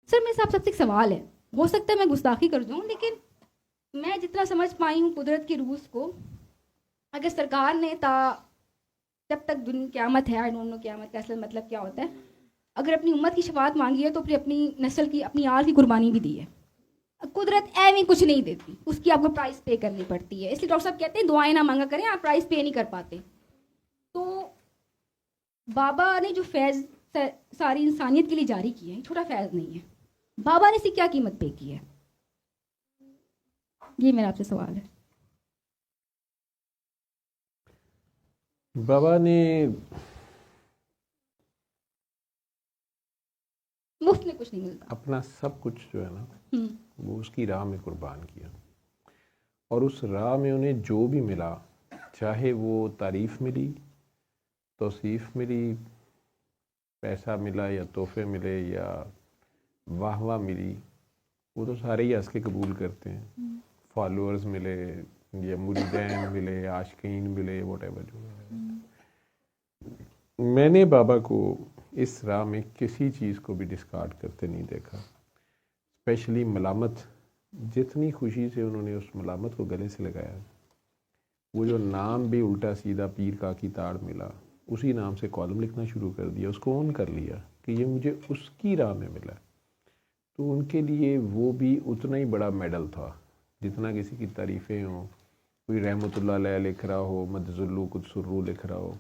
Sir मेरे साथ सबसे एक सवाल है, हो सकता है मैं गुस्ताखी कर दूँ, लेकिन मैं जितना समझ पाई हूँ कुदरत के रूल्स को, अगर सरकार ने जब तक दुनिया क़यामत है, आई डोंट नो क़यामत का असल मतलब क्या होता है, अगर अपनी उम्मत की शफाअत मांगी है तो फिर अपनी नस्ल की, अपनी आल की कुर्बानी भी दी है। कुदरत ऐवी कुछ नहीं देती, उसकी आपको प्राइस पे करनी पड़ती है। इसलिए डॉक्टर साहब कहते हैं दुआएं ना मांगा करें, आप प्राइस पे नहीं कर पाते। तो बाबा ने जो फैज़ सारी इंसानियत के लिए जारी किया है, छोटा फैज़ नहीं है। बाबा ने इसकी क्या कीमत पे की है, ये मेरा आपसे सवाल है। बाबा ने मुफ्त में कुछ नहीं मिलता। अपना सब कुछ जो है ना, हम्म, वो उसकी राह में कुर्बान किया, और उस राह में उन्हें जो भी मिला, चाहे वो तारीफ़ मिली, तौसीफ़ मिली, पैसा मिला या तोहफे मिले या वाह वाह मिली, वो तो सारे ही हंस के कबूल करते हैं। फॉलोअर्स मिले या मुरीदैन मिले, आशिकीन मिले, वॉटेवर जो है। मैंने बाबा को इस राह में किसी चीज़ को भी डिस्कार्ड करते नहीं देखा, स्पेशली मलामत। जितनी खुशी से उन्होंने उस मलामत को गले से लगाया, वो जो नाम भी उल्टा सीधा पीर का की ताड़ मिला, उसी नाम से कॉलम लिखना शुरू कर दिया, उसको ऑन कर लिया कि ये मुझे उसकी राह में मिला। तो उनके लिए वो भी उतना ही बड़ा मेडल था जितना किसी की तारीफ़ें हों, कोई रहमतुल्लाह अलैह लिख रहा हो, मदजुल्लु कुछ सुर्रू लिख रहा हो।